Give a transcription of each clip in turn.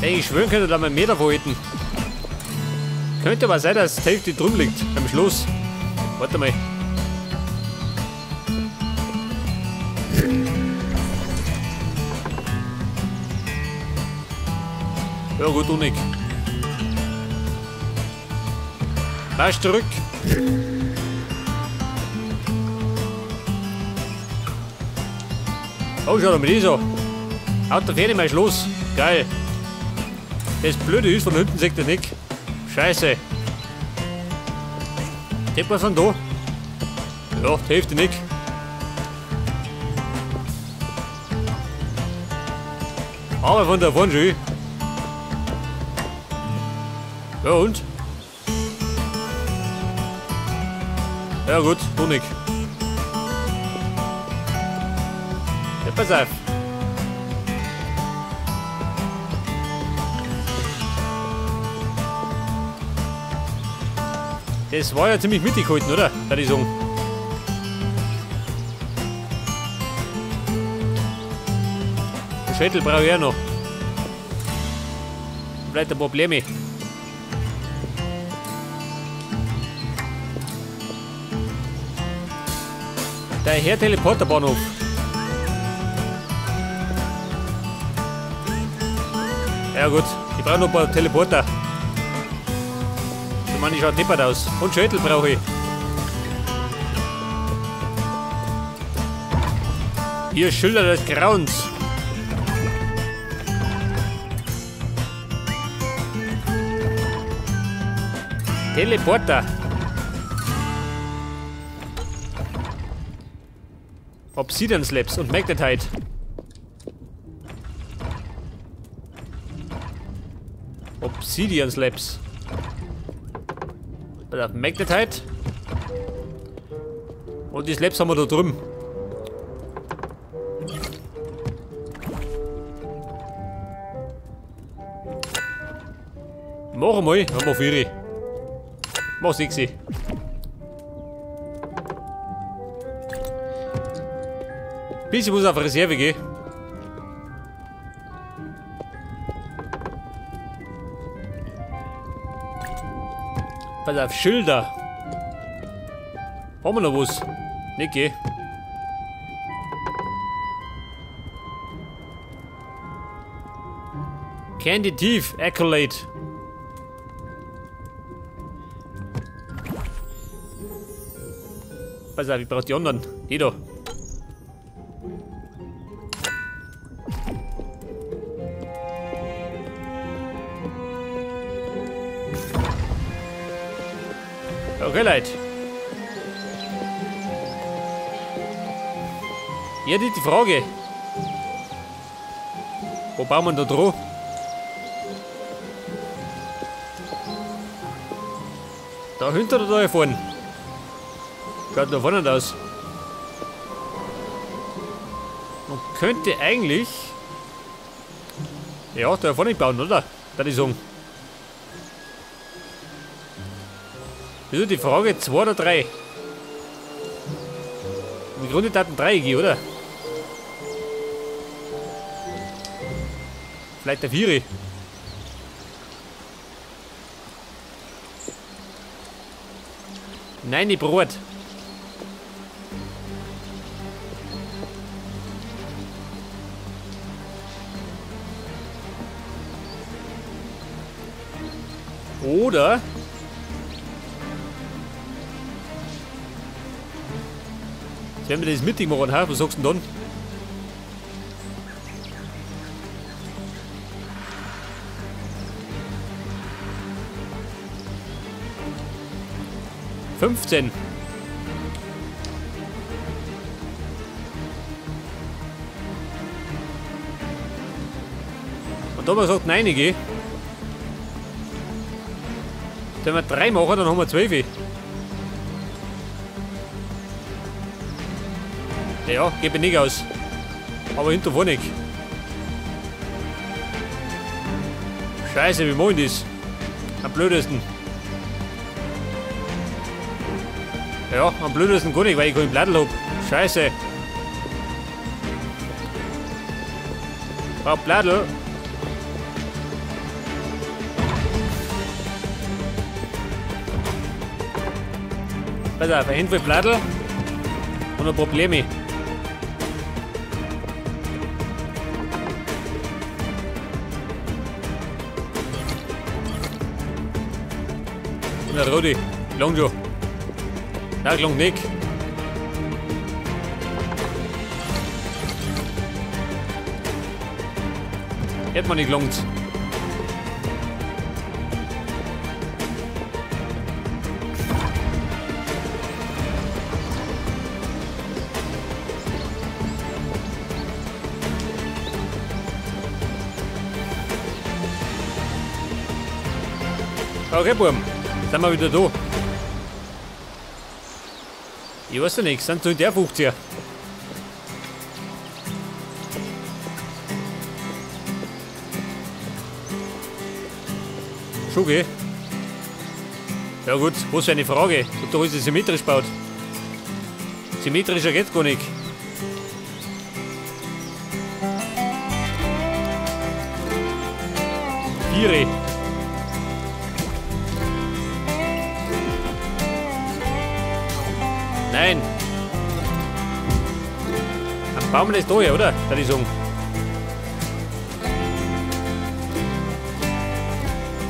Ey, ich schwören könnte, da mal mehr davon hätten. Könnte aber sein, dass die Hälfte drum liegt. Beim Schluss. Warte mal. Ja gut, Unik. Marsch zurück. Oh, schau mal die so. Haut der Fähne mal Schluss. Geil. Das Blöde ist, von hinten sieht er nicht. Scheiße. Geht was von da? Ja, die Hälfte nicht. Aber von da vorne schon. Ja und? Ja gut, du nicht. Ja, pass auf. Das war ja ziemlich mittig gehalten, oder? Würde ich sagen. Den Schädel brauche ich auch noch. Vielleicht ein Problem. Der Herr Teleporterbahnhof. Ja gut, ich brauche noch ein paar Teleporter. Ich meine, die schaut nippert aus. Und Schädel brauche ich. Hier Schilder des Grauens. Teleporter. Obsidian Slabs und Magnetite. Obsidian Slabs. Auf Magnetite. Und die Slabs haben wir da drüben. Mach mal, haben wir 4. Mach 6. Bis ich muss auf Reserve gehen. Pass auf, Schilder. Haben wir noch was? Nicht geh. Candy Thief Accolade. Pass auf, ich brauch die anderen. Die da. Okay, Leute. Jetzt ist die Frage. Wo bauen wir da drauf? Da hinter oder da hier vorne? Schaut da vorne aus. Man könnte eigentlich... Ja, da vorne bauen, oder? Würde ich sagen. Das ist die Frage 2 oder 3. Im Grunde taten 3 gehen, oder? Vielleicht der 4. Nein, die Brot. Oder... Wenn wir das mittig machen, ha? Was sagst du denn dann? $15. Und da haben wir gesagt, nein, ich geh. Wenn wir 3 machen, dann haben wir 12. Ja, gebe nicht aus. Aber hinter wo nicht. Scheiße, wie machen das? Am blödesten. Ja, am blödesten gar nicht, weil ich keinen Blattl hab. Scheiße. Brauch Blattl. Pass auf, ein Handvoll Blattl und ein Probleme. Und ein Rudi, lang schon. Nein, lang nicht. Hätte man nicht gelangt. Okay, Buben, sind wir wieder da. Ich weiß ja nicht, sind so in der 50er. Schon, gell? Ja gut, was für eine Frage, ob der alles symmetrisch baut. Symmetrischer geht's gar nicht. Viere. Nein. Am Baum ist da, ja, oder? Würde ich sagen.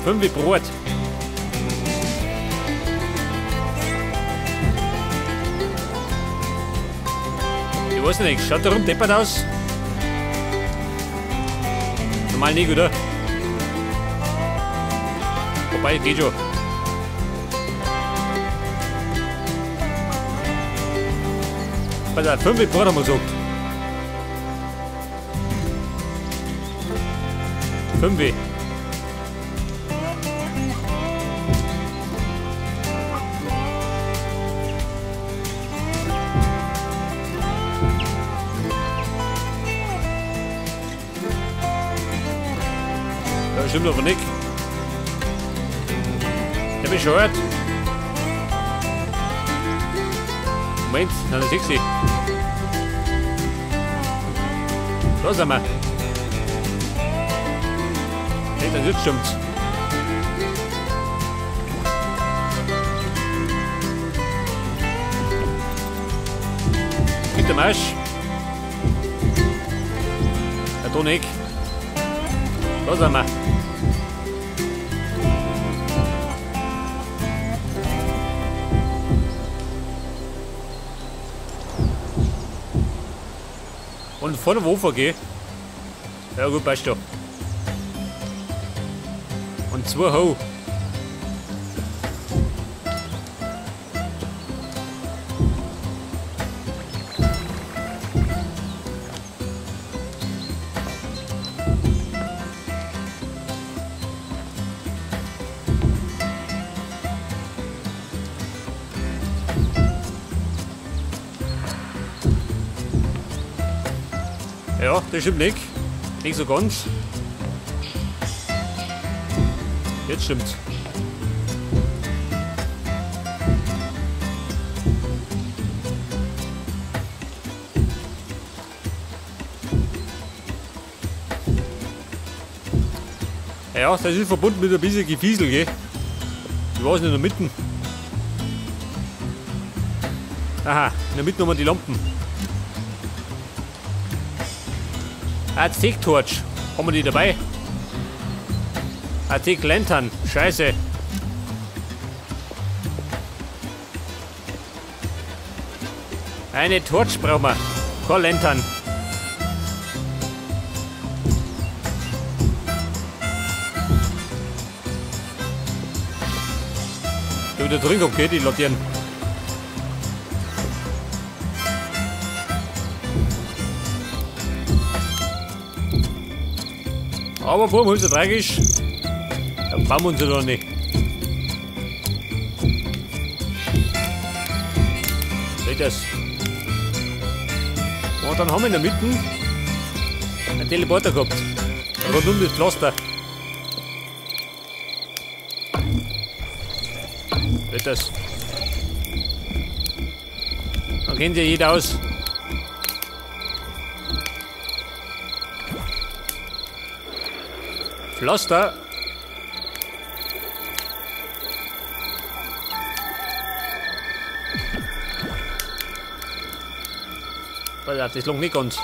5 wie Brot. Ich weiß nicht, schaut da rum deppert aus? Normal nicht, oder? Wobei, geht schon. Pass auf, 5 wie Brot haben wir gesagt. 5 wie. Das stimmt aber nicht. Der bescheuert. Moment, na, da siehst du. Da sind wir. Hey, dann jetzt stimmt's. Mit dem Arsch. Ja, da nicht. Da sind wir. Und von wo vorgehen? Ja gut, passt doch. Und 2 Ho. Ja, das stimmt nicht. Nicht so ganz. Jetzt stimmt's. Ja, das ist verbunden mit ein bisschen Gefiesel, gell? Ich weiß nicht, in der Mitte. Aha, in der Mitte haben wir die Lampen. Aztek-Torch. Haben wir die dabei? Aztek-Lantern. Scheiße. Eine Torch brauchen wir. Kein Lantern. Da wieder drin, okay, die Laternen. Aber warum ist so tragisch? Dann bauen wir uns ja doch nicht. Seht das? Und dann haben wir in der Mitte einen Teleporter gehabt. Rund um das Pflaster. Seht das? Dann kennt ja jeder aus. Pflaster. Pass auf, das langt nicht ganz.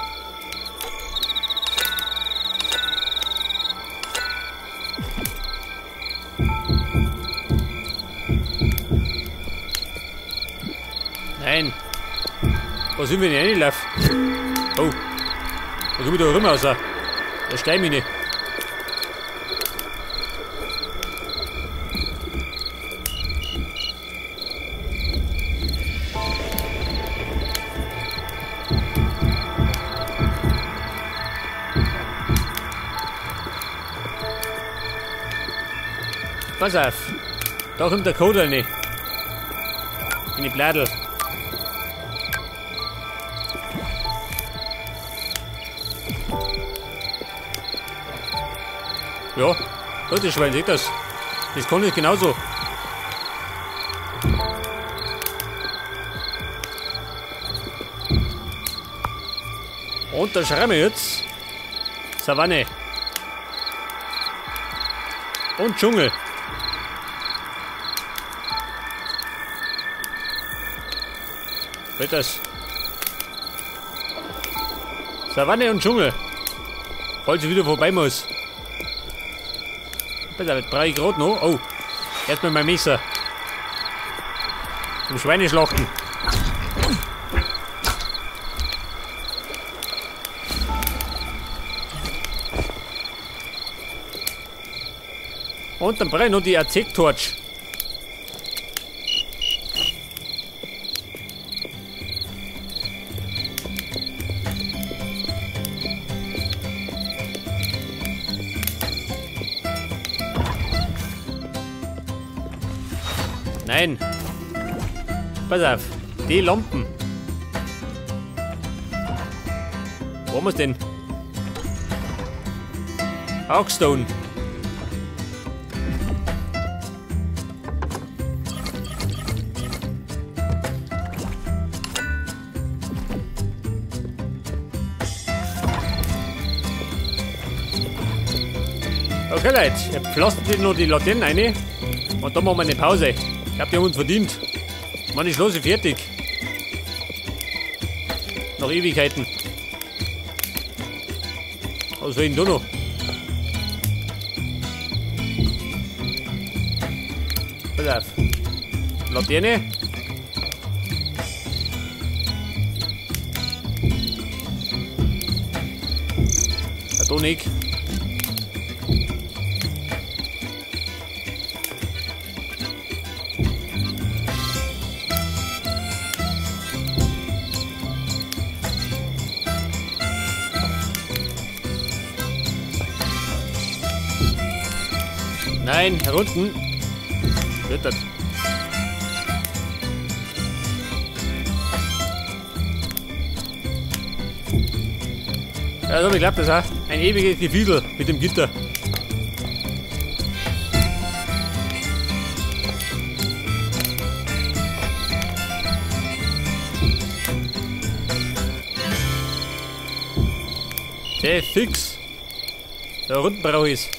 Nein. Was sind wir denn reinlaufen? Oh. Da komme ich da rum raus. Da steige ich nicht. Pass auf. Da kommt der Code rein. In die Bladel. Ja, gutes Schwein, seht das. Das kann ich genauso. Und da schreiben wir jetzt Savanne. Und Dschungel. Seht das. Savanne und Dschungel. Falls ich wieder vorbei muss. Pass auf, jetzt brauche ich gerade noch. Oh, erstmal mein Messer. Zum Schweineschlachten. Und dann brauche ich noch die Azektorch. Nein. Pass auf. Die Lampen. Wo haben wir es denn? Hawkstone. Okay Leute, jetzt pflastert noch die Laternen rein und dann machen wir eine Pause. Ich glaube, die haben uns verdient. Mann, ist los, ich fertig. Nach Ewigkeiten. Was soll ich denn da noch? Pass auf. Laterne. Der Tonic. Nein, herunten. Wird das. Ja, so, ich glaube, das heißt ein ewiges Gefiedel mit dem Gitter. Sehr fix. Da unten brauche ich es.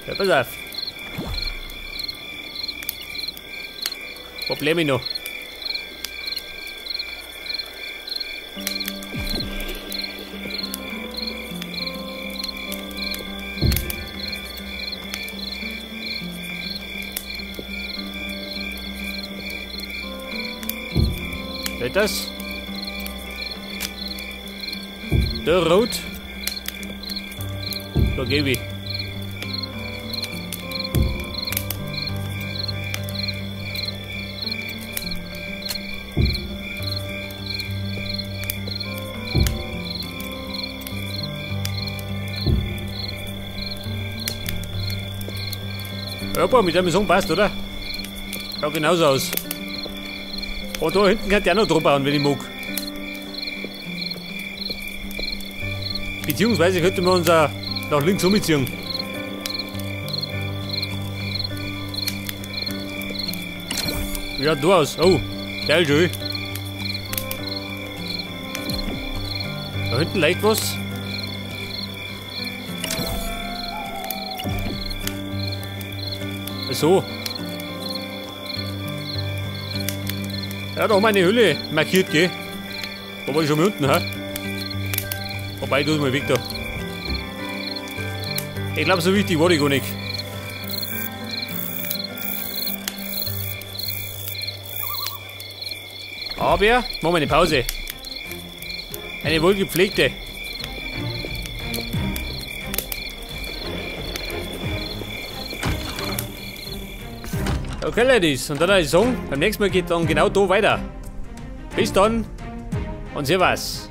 Ja, pass auf. Probleme noch. Hört das? Der Rot. Da gebe ich. Ja, mit dem Song passt, oder? Schaut genauso aus. Und da hinten könnt ihr auch noch drum bauen, wenn ich mag. Beziehungsweise könnten wir uns auch nach links umziehen. Wie schaut da aus? Oh, geil schön. Da hinten leicht was. So. Ja, da haben wir eine Höhle markiert, gell? Da war ich schon mal unten, hä? Wobei, du mal weg da. Ich glaube, so wichtig war die gar nicht. Aber, machen wir eine Pause. Eine wohlgepflegte. Okay, Ladies, und dann würde ich sagen, beim nächsten Mal geht dann genau da weiter. Bis dann und Servus.